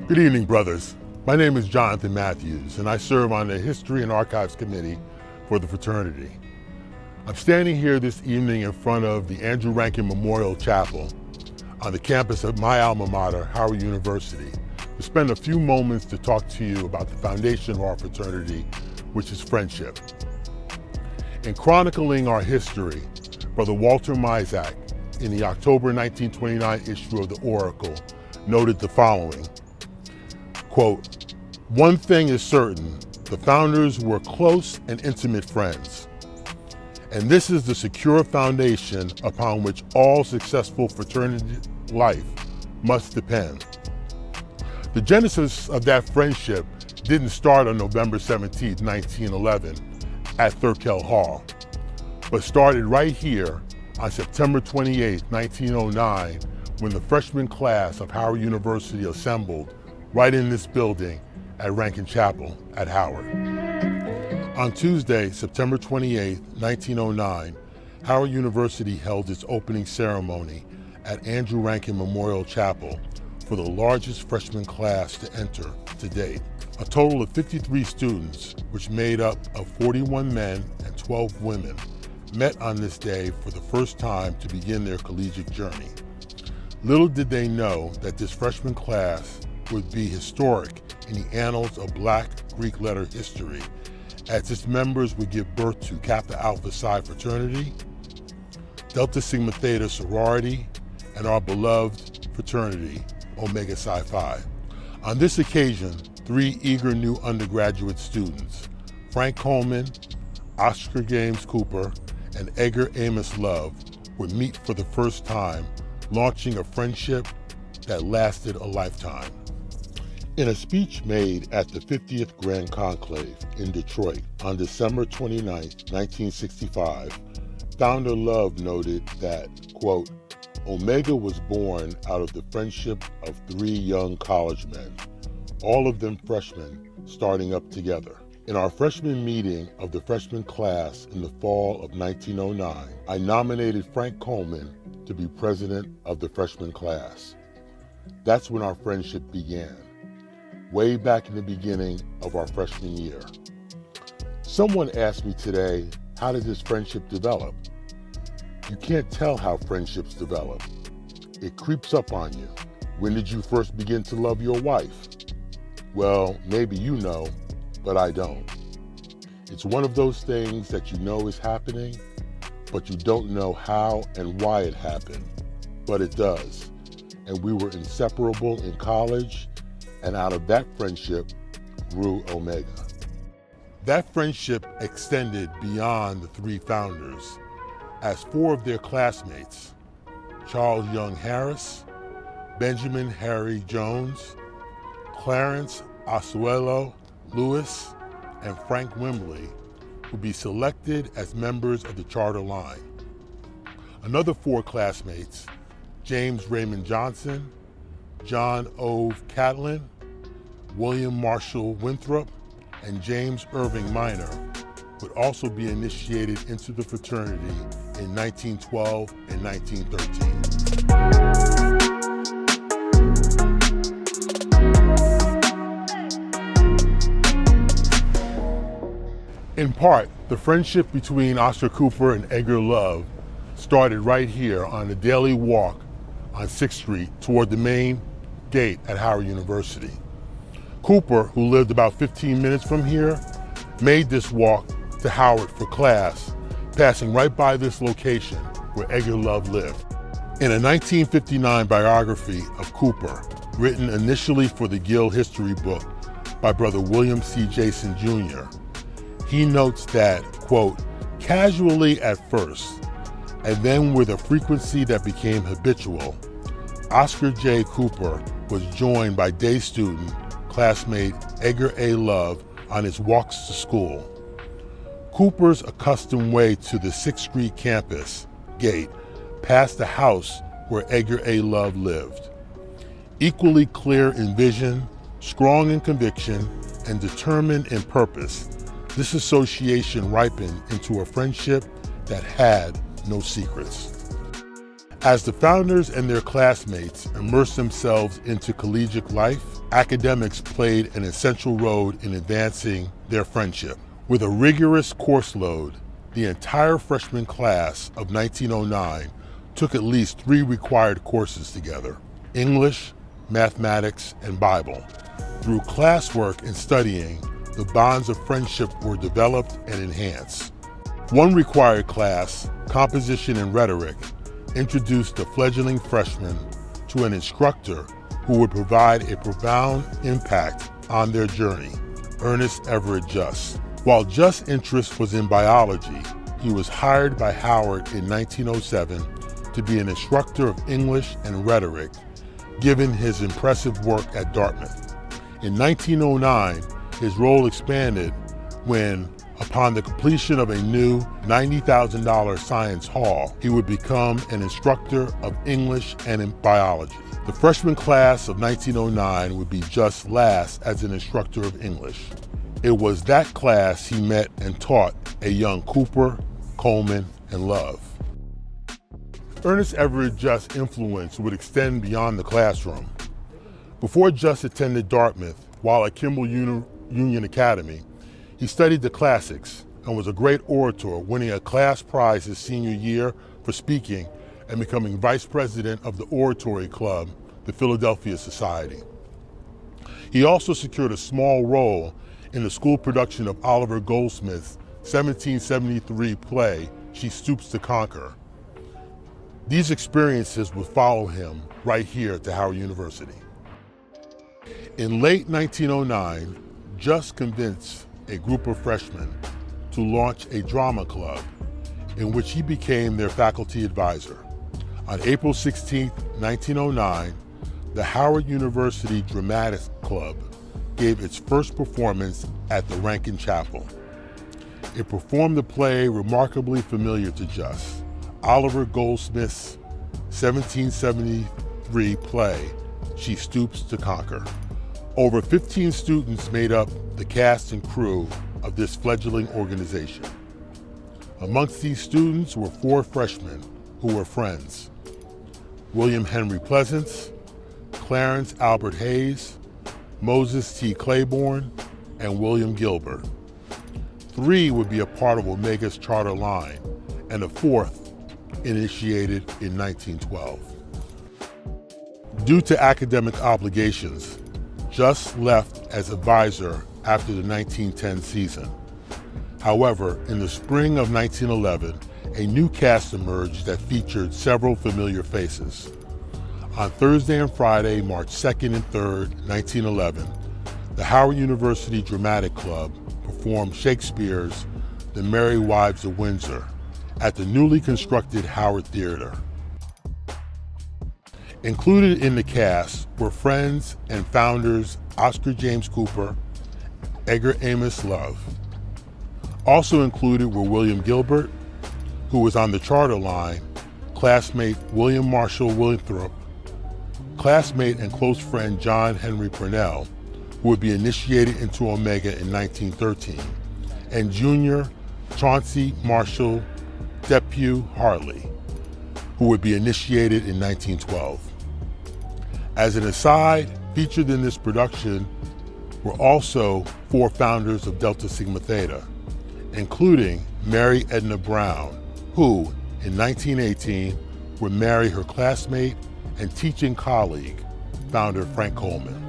Good evening, brothers. My name is Jonathan Matthews, and I serve on the History and Archives Committee for the fraternity. I'm standing here this evening in front of the Andrew Rankin Memorial Chapel on the campus of my alma mater, Howard University, to spend a few moments to talk to you about the foundation of our fraternity, which is friendship. In chronicling our history, Brother Walter Mizak, in the October 1929 issue of the Oracle, noted the following, quote, "One thing is certain, the founders were close and intimate friends. And this is the secure foundation upon which all successful fraternity life must depend." The genesis of that friendship didn't start on November 17, 1911 at Thurkel Hall, but started right here on September 28, 1909, when the freshman class of Howard University assembled right in this building at Rankin Chapel at Howard. On Tuesday, September 28, 1909, Howard University held its opening ceremony at Andrew Rankin Memorial Chapel for the largest freshman class to enter to date. A total of 53 students, which made up of 41 men and 12 women, met on this day for the first time to begin their collegiate journey. Little did they know that this freshman class would be historic in the annals of Black Greek letter history, as its members would give birth to Kappa Alpha Psi Fraternity, Delta Sigma Theta Sorority, and our beloved fraternity, Omega Psi Phi. On this occasion, three eager new undergraduate students, Frank Coleman, Oscar James Cooper, and Edgar Amos Love, would meet for the first time, launching a friendship that lasted a lifetime. In a speech made at the 50th Grand Conclave in Detroit on December 29, 1965, Founder Love noted that, quote, "Omega was born out of the friendship of three young college men, all of them freshmen, starting up together. In our freshman meeting of the freshman class in the fall of 1909, I nominated Frank Coleman to be president of the freshman class. That's when our friendship began, way back in the beginning of our freshman year. Someone asked me today, how did this friendship develop? You can't tell how friendships develop. It creeps up on you. When did you first begin to love your wife? Well, maybe you know, but I don't. It's one of those things that you know is happening, but you don't know how and why it happened, but it does. And we were inseparable in college, and out of that friendship grew Omega." That friendship extended beyond the three founders, as four of their classmates, Charles Young Harris, Benjamin Harry Jones, Clarence Asuelo Lewis, and Frank Wimbley, would be selected as members of the charter line. Another four classmates, James Raymond Johnson, John Ove Catlin, William Marshall Winthrop, and James Irving Minor, would also be initiated into the fraternity in 1912 and 1913. In part, the friendship between Oscar Cooper and Edgar Love started right here on the daily walk on 6th Street toward the main gate at Howard University. Cooper, who lived about 15 minutes from here, made this walk to Howard for class, passing right by this location where Edgar Love lived. In a 1959 biography of Cooper, written initially for the Gill History book by Brother William C. Jason Jr., he notes that, quote, "Casually at first, and then with a frequency that became habitual, Oscar J. Cooper was joined by day student, classmate Edgar A. Love on his walks to school. Cooper's accustomed way to the 6th Street campus gate passed the house where Edgar A. Love lived. Equally clear in vision, strong in conviction, and determined in purpose, this association ripened into a friendship that had no secrets." As the founders and their classmates immersed themselves into collegiate life, academics played an essential role in advancing their friendship. With a rigorous course load, the entire freshman class of 1909 took at least 3 required courses together: English, mathematics, and Bible. Through classwork and studying, the bonds of friendship were developed and enhanced. One required class, Composition and Rhetoric, introduced the fledgling freshman to an instructor who would provide a profound impact on their journey, Ernest Everett Just. While Just's interest was in biology, he was hired by Howard in 1907 to be an instructor of English and rhetoric, given his impressive work at Dartmouth. In 1909, his role expanded when, upon the completion of a new $90,000 science hall, he would become an instructor of English and biology. The freshman class of 1909 would be Just's last as an instructor of English. It was that class he met and taught a young Cooper, Coleman, and Love. Ernest Everett Just's influence would extend beyond the classroom. Before Just attended Dartmouth, while at Kimball Union Academy, he studied the classics and was a great orator, winning a class prize his senior year for speaking and becoming vice president of the Oratory Club, the Philadelphia Society. He also secured a small role in the school production of Oliver Goldsmith's 1773 play, She Stoops to Conquer. These experiences would follow him right here at Howard University. In late 1909, Just convinced a group of freshmen to launch a drama club in which he became their faculty advisor. On April 16, 1909, the Howard University Dramatics Club gave its first performance at the Rankin Chapel. It performed the play remarkably familiar to Just, Oliver Goldsmith's 1773 play, She Stoops to Conquer. Over 15 students made up the cast and crew of this fledgling organization. Amongst these students were 4 freshmen who were friends: William Henry Pleasance, Clarence Albert Hayes, Moses T. Claiborne, and William Gilbert. 3 would be a part of Omega's charter line, and a 4th initiated in 1912. Due to academic obligations, Just left as advisor after the 1910 season. However, in the spring of 1911, a new cast emerged that featured several familiar faces. On Thursday and Friday, March 2nd and 3rd, 1911, the Howard University Dramatic Club performed Shakespeare's The Merry Wives of Windsor at the newly constructed Howard Theater. Included in the cast were friends and founders Oscar James Cooper, Edgar Amos Love. Also included were William Gilbert, who was on the charter line, classmate William Marshall Winthrop, classmate and close friend John Henry Purnell, who would be initiated into Omega in 1913, and junior Chauncey Marshall Depew Hartley, who would be initiated in 1912. As an aside, featured in this production were also 4 founders of Delta Sigma Theta, including Mary Edna Brown, who, in 1918, would marry her classmate and teaching colleague, founder Frank Coleman.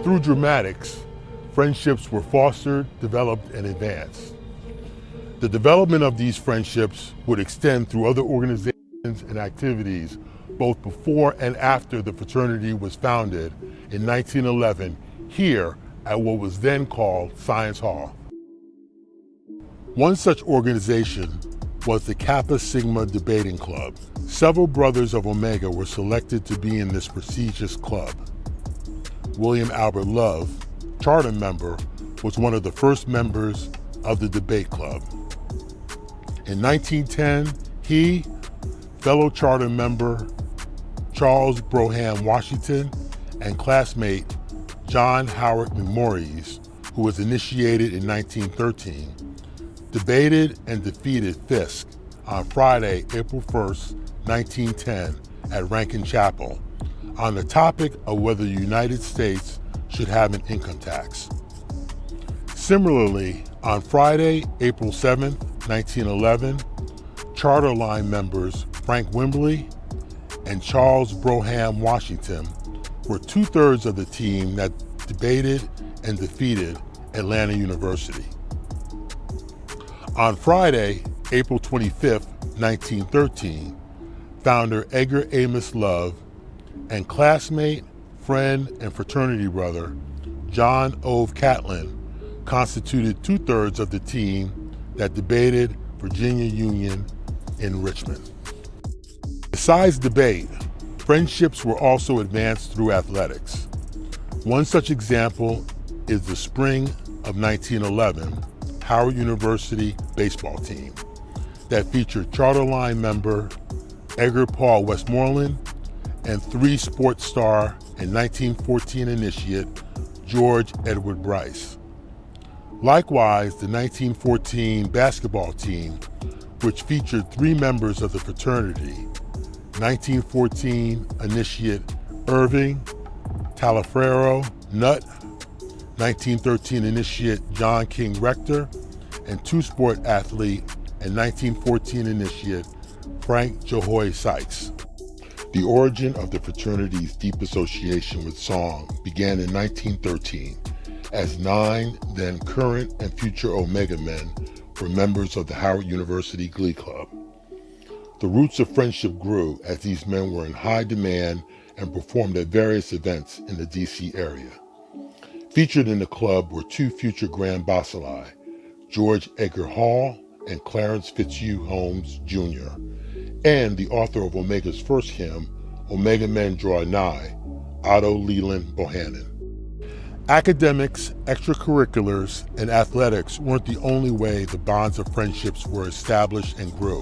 Through dramatics, friendships were fostered, developed, and advanced. The development of these friendships would extend through other organizations and activities both before and after the fraternity was founded in 1911 here at what was then called Science Hall. One such organization was the Kappa Sigma Debating Club. Several brothers of Omega were selected to be in this prestigious club. William Albert Love, charter member, was one of the first members of the debate club. In 1910, he, fellow charter member Charles Broham Washington, and classmate John Howard McMorris, who was initiated in 1913, debated and defeated Fisk on Friday, April 1st, 1910 at Rankin Chapel on the topic of whether the United States should have an income tax. Similarly, on Friday, April 7, 1911, Charter Line members Frank Wimberly and Charles Broham Washington were 2/3 of the team that debated and defeated Atlanta University. On Friday, April 25, 1913, founder Edgar Amos Love and classmate, friend, and fraternity brother John Ove Catlin constituted 2/3 of the team that debated Virginia Union in Richmond. Besides debate, friendships were also advanced through athletics. One such example is the spring of 1911 Howard University baseball team that featured Charter Line member Edgar Paul Westmoreland and 3 sports star and 1914 initiate George Edward Bryce. Likewise, the 1914 basketball team, which featured 3 members of the fraternity, 1914 initiate Irving Taliaferro Nutt, 1913 initiate John King Rector, and 2-sport athlete and 1914 initiate Frank Johoy Sykes. The origin of the fraternity's deep association with song began in 1913, as 9 then current and future Omega men were members of the Howard University Glee Club. The roots of friendship grew as these men were in high demand and performed at various events in the DC area. Featured in the club were 2 future Grand Bacilli, George Edgar Hall and Clarence Fitzhugh Holmes Jr., and the author of Omega's first hymn, Omega Men Draw Nigh, Otto Leland Bohannon. Academics, extracurriculars, and athletics weren't the only way the bonds of friendships were established and grew.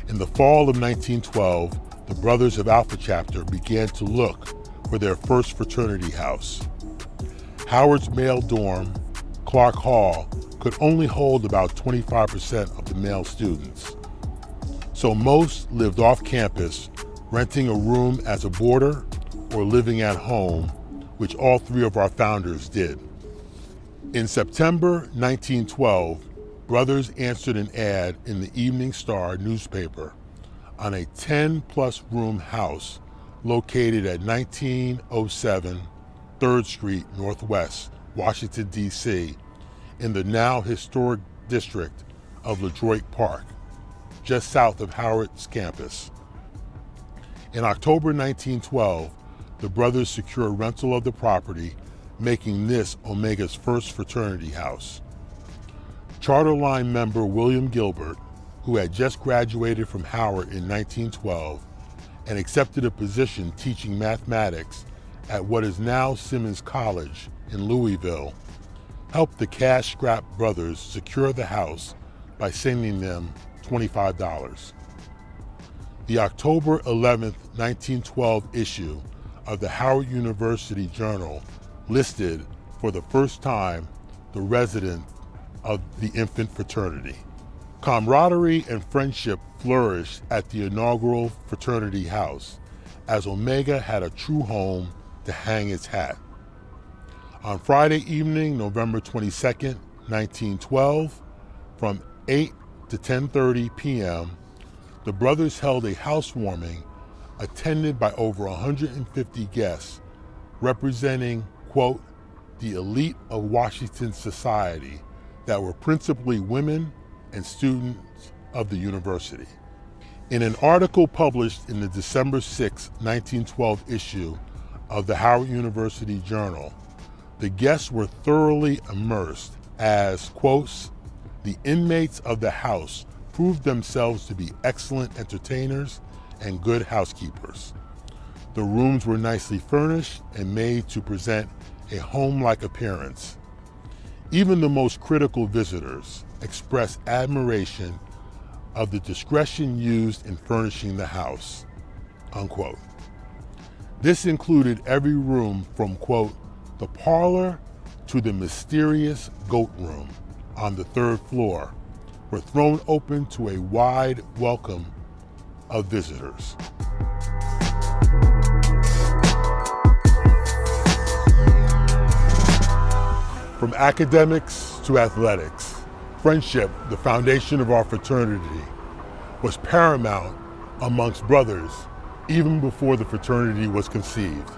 In the fall of 1912, the Brothers of Alpha Chapter began to look for their first fraternity house. Howard's male dorm, Clark Hall, could only hold about 25% of the male students. So most lived off campus, renting a room as a boarder or living at home, which all 3 of our founders did. In September 1912, Brothers answered an ad in the Evening Star newspaper on a 10-plus room house located at 1907 3rd Street Northwest, Washington, D.C., in the now historic district of LeDroit Park, just south of Howard's campus. In October 1912, the brothers secured rental of the property, making this Omega's first fraternity house. Charter Line member William Gilbert, who had just graduated from Howard in 1912 and accepted a position teaching mathematics at what is now Simmons College in Louisville, helped the cash-strapped brothers secure the house by sending them $25. The October 11, 1912 issue of the Howard University Journal listed for the first time the residents of the infant fraternity. Camaraderie and friendship flourished at the inaugural fraternity house, as Omega had a true home to hang its hat. On Friday evening, November 22, 1912, from 8 to 10:30 p.m., the brothers held a housewarming attended by over 150 guests, representing, quote, the elite of Washington society that were principally women and students of the university. In an article published in the December 6, 1912 issue of the Howard University Journal, the guests were thoroughly immersed as, quotes, the inmates of the house proved themselves to be excellent entertainers and good housekeepers. The rooms were nicely furnished and made to present a home-like appearance. Even the most critical visitors expressed admiration of the discretion used in furnishing the house, unquote. This included every room from, quote, the parlor to the mysterious goat room on the 3rd floor were thrown open to a wide welcome of visitors. From academics to athletics, friendship, the foundation of our fraternity, was paramount amongst brothers even before the fraternity was conceived.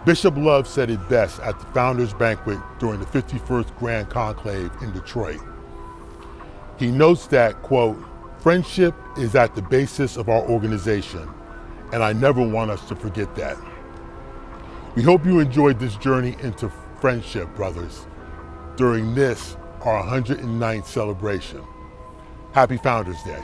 Bishop Love said it best at the Founders Banquet during the 51st Grand Conclave in Detroit. He notes that, quote, "Friendship is at the basis of our organization, and I never want us to forget that." We hope you enjoyed this journey into friendship, brothers, during this, our 109th celebration. Happy Founders Day.